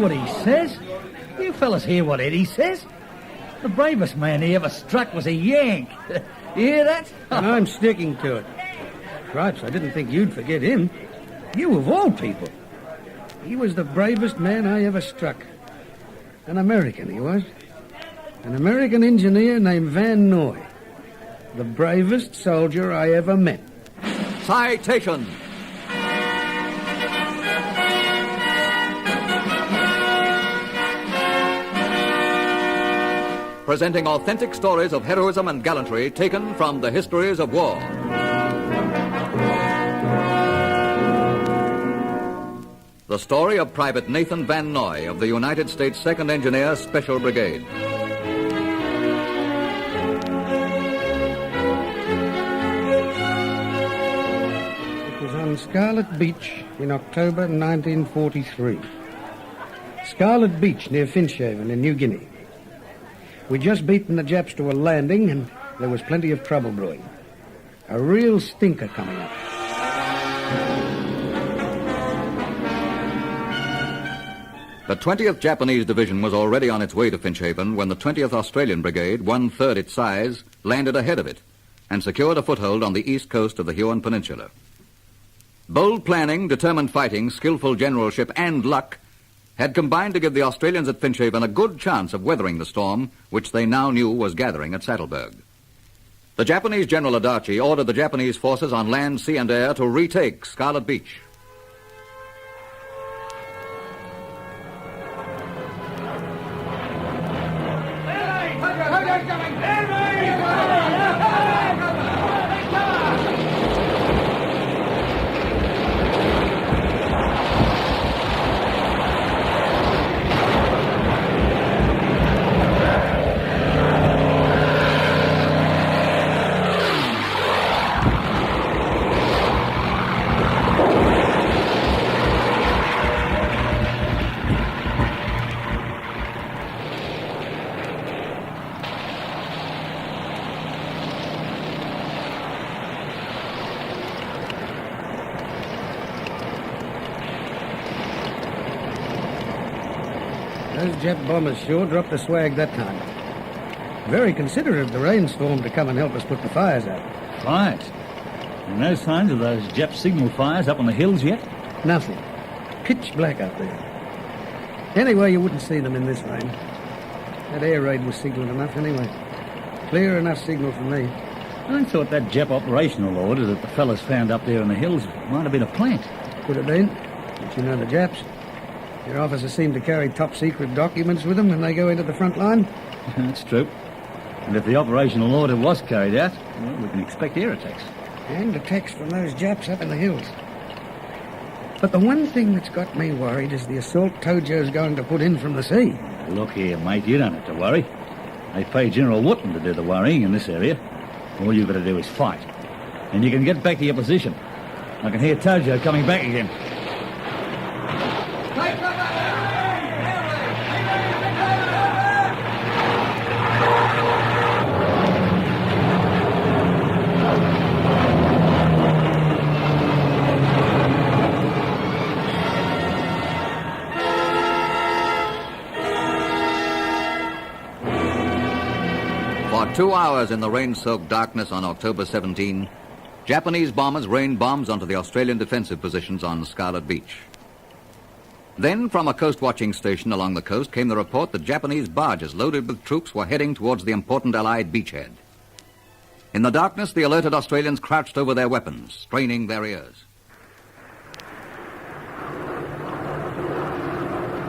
what he says? You fellas hear what Eddie says? The bravest man he ever struck was a Yank. You hear that? And I'm sticking to it. Cripes, I didn't think you'd forget him. You of all people. He was the bravest man I ever struck. An American, he was. An American engineer named Van Noy. The bravest soldier I ever met. Citation. Presenting authentic stories of heroism and gallantry taken from the histories of war. The story of Private Nathan Van Noy of the United States 2nd Engineer Special Brigade. It was on Scarlet Beach in October 1943. Scarlet Beach near Finchhaven in New Guinea. We'd just beaten the Japs to a landing and there was plenty of trouble brewing. A real stinker coming up. The 20th Japanese Division was already on its way to Finchhaven when the 20th Australian Brigade, one-third its size, landed ahead of it and secured a foothold on the east coast of the Huon Peninsula. Bold planning, determined fighting, skillful generalship, and luck had combined to give the Australians at Finchhaven a good chance of weathering the storm which they now knew was gathering at Saddleburg. The Japanese General Adachi ordered the Japanese forces on land, sea, and air to retake Scarlet Beach. Those Jap bombers sure dropped the swag that time. Very considerate of the rainstorm to come and help us put the fires out. Fires? And no signs of those Jap signal fires up on the hills yet? Nothing. Pitch black up there. Anyway, you wouldn't see them in this rain. That air raid was signaled enough anyway. Clear enough signal for me. I thought that Jap operational order that the fellas found up there in the hills might have been a plant. Could have been. But you know the Japs. Their officers seem to carry top-secret documents with them when they go into the front line. That's true. And if the operational order was carried out, well, we can expect air attacks. And attacks from those Japs up in the hills. But the one thing that's got me worried is the assault Tojo's going to put in from the sea. Look here, mate, you don't have to worry. They pay General Wootton to do the worrying in this area. All you've got to do is fight. And you can get back to your position. I can hear Tojo coming back again. For 2 hours in the rain-soaked darkness on October 17, Japanese bombers rained bombs onto the Australian defensive positions on Scarlet Beach. Then, from a coast-watching station along the coast, came the report that Japanese barges loaded with troops were heading towards the important Allied beachhead. In the darkness, the alerted Australians crouched over their weapons, straining their ears.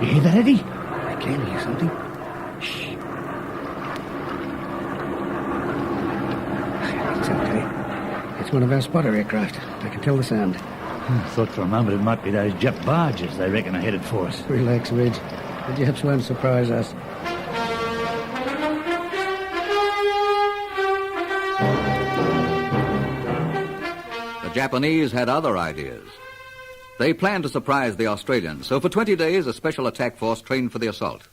You hear that, Eddie? I can hear something. Shh. It's okay. It's one of our spotter aircraft. I can tell the sound. I thought for a moment it might be those Jap barges they reckon are headed for us. Relax, Reg. The Japs won't surprise us. The Japanese had other ideas. They planned to surprise the Australians, so for 20 days a special attack force trained for the assault.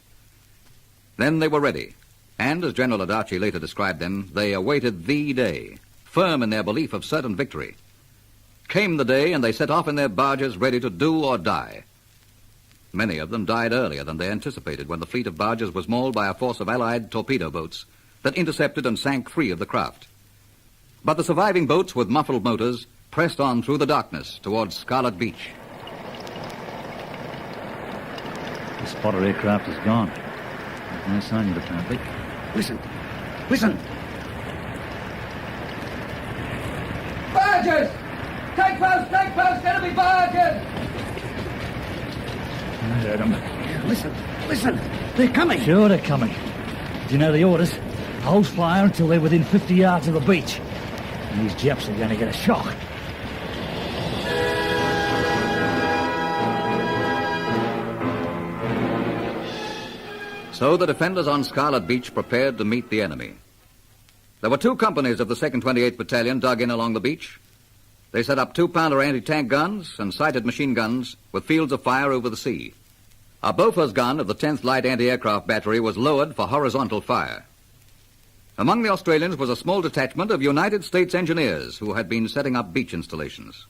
Then they were ready, and as General Adachi later described them, they awaited the day, firm in their belief of certain victory. Came the day, and they set off in their barges ready to do or die. Many of them died earlier than they anticipated when the fleet of barges was mauled by a force of Allied torpedo boats that intercepted and sank 3 of the craft. But the surviving boats with muffled motors pressed on through the darkness towards Scarlet Beach. The spotter aircraft is gone. There's no sign of it, apparently. Listen. Listen. Barges! Take post! Take post! Gotta be barges! I heard them. Listen. Listen. They're coming. Sure, they're coming. Do you know the orders? Hold fire until they're within 50 yards of the beach. And these Japs are going to get a shock. So the defenders on Scarlet Beach prepared to meet the enemy. There were 2 companies of the 2nd 28th Battalion dug in along the beach. They set up 2-pounder anti-tank guns and sighted machine guns with fields of fire over the sea. A Bofors gun of the 10th Light Anti-Aircraft Battery was lowered for horizontal fire. Among the Australians was a small detachment of United States engineers who had been setting up beach installations.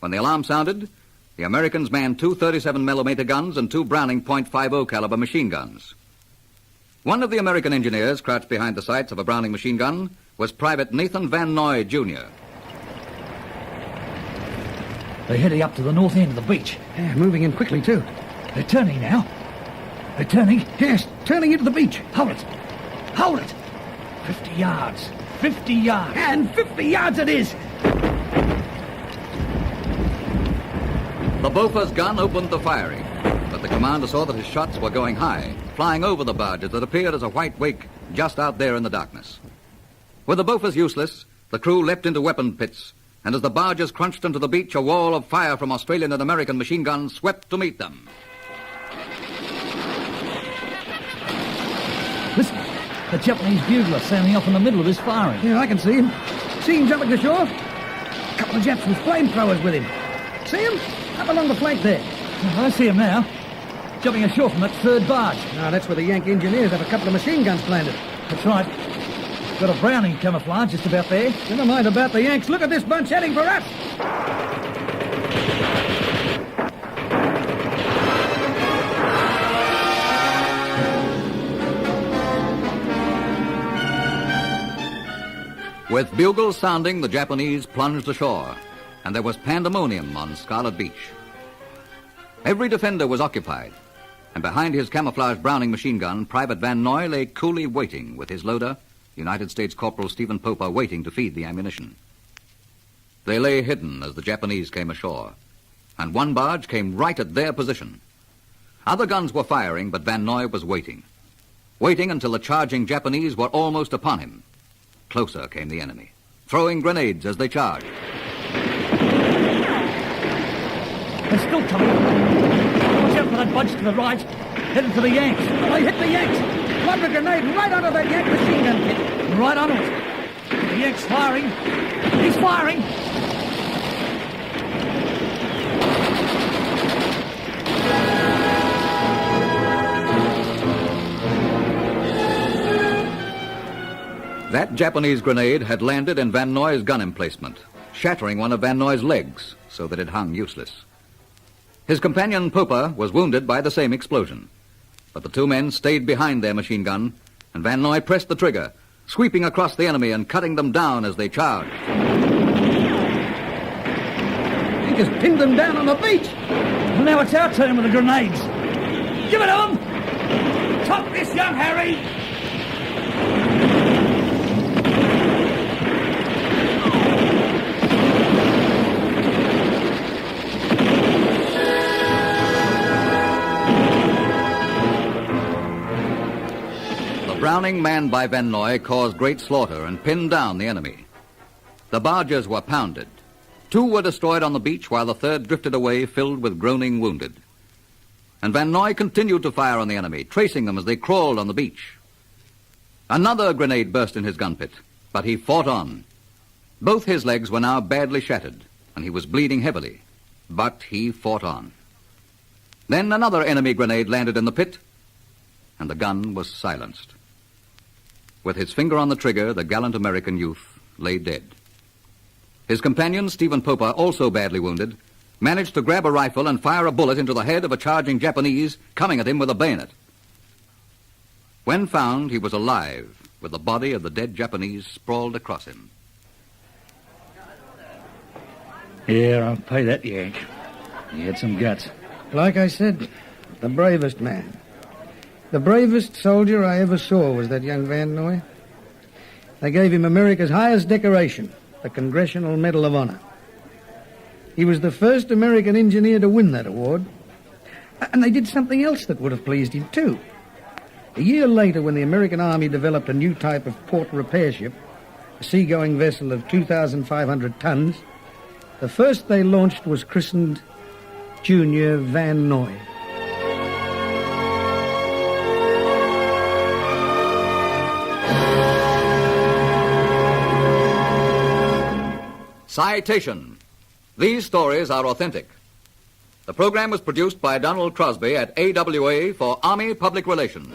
When the alarm sounded, the Americans manned 2 37mm guns and 2 Browning .50 caliber machine guns. One of the American engineers crouched behind the sights of a Browning machine gun was Private Nathan Van Noy, Jr. They're heading up to the north end of the beach. Yeah, moving in quickly, too. They're turning now. They're turning. Yes, turning into the beach. Hold it. Hold it. 50 yards. 50 yards. And 50 yards it is. The Bofors gun opened the firing, but the commander saw that his shots were going high, flying over the barges that appeared as a white wake just out there in the darkness. With the Bofors useless, the crew leapt into weapon pits, and as the barges crunched into the beach, a wall of fire from Australian and American machine guns swept to meet them. Listen, the Japanese bugler standing up in the middle of this firing. Yeah, I can see him. See him jumping to shore? A couple of Japs with flamethrowers with him. See him? Up along the flank there. I see him now. Jumping ashore from that 3rd barge. Now, that's where the Yank engineers have a couple of machine guns planted. That's right. Got a Browning camouflage just about there. Never mind about the Yanks. Look at this bunch heading for us. With bugles sounding, the Japanese plunged ashore, and there was pandemonium on Scarlet Beach. Every defender was occupied, and behind his camouflage Browning machine gun, Private Van Noy lay coolly waiting with his loader, United States Corporal Stephen Poper, waiting to feed the ammunition. They lay hidden as the Japanese came ashore, and one barge came right at their position. Other guns were firing, but Van Noy was waiting until the charging Japanese were almost upon him. Closer came the enemy, throwing grenades as they charged. They're still coming. Watch out for that bunch to the right, heading for the Yanks. They hit the Yanks. Lobbed a grenade right onto that Yank machine gun pit. Right on it. The Yank's firing. He's firing. That Japanese grenade had landed in Van Noy's gun emplacement, shattering one of Van Noy's legs so that it hung useless. His companion Poper was wounded by the same explosion, but the 2 men stayed behind their machine gun, and Van Noy pressed the trigger, sweeping across the enemy and cutting them down as they charged. He just pinned them down on the beach. And now it's our turn with the grenades. Give it on! Top this, young Harry! Browning, manned by Van Noy, caused great slaughter and pinned down the enemy. The barges were pounded. 2 were destroyed on the beach, while the 3rd drifted away, filled with groaning wounded. And Van Noy continued to fire on the enemy, tracing them as they crawled on the beach. Another grenade burst in his gun pit, but he fought on. Both his legs were now badly shattered, and he was bleeding heavily, but he fought on. Then another enemy grenade landed in the pit, and the gun was silenced. With his finger on the trigger, the gallant American youth lay dead. His companion, Stephen Poper, also badly wounded, managed to grab a rifle and fire a bullet into the head of a charging Japanese coming at him with a bayonet. When found, he was alive, with the body of the dead Japanese sprawled across him. Yeah, I'll pay that yank. He had some guts. Like I said, the bravest man. The bravest soldier I ever saw was that young Van Noy. They gave him America's highest decoration, the Congressional Medal of Honor. He was the first American engineer to win that award. And they did something else that would have pleased him, too. A year later, when the American Army developed a new type of port repair ship, a seagoing vessel of 2,500 tons, the first they launched was christened Junior Van Noy. Citation. These stories are authentic. The program was produced by Donald Crosby at AWA for Army Public Relations.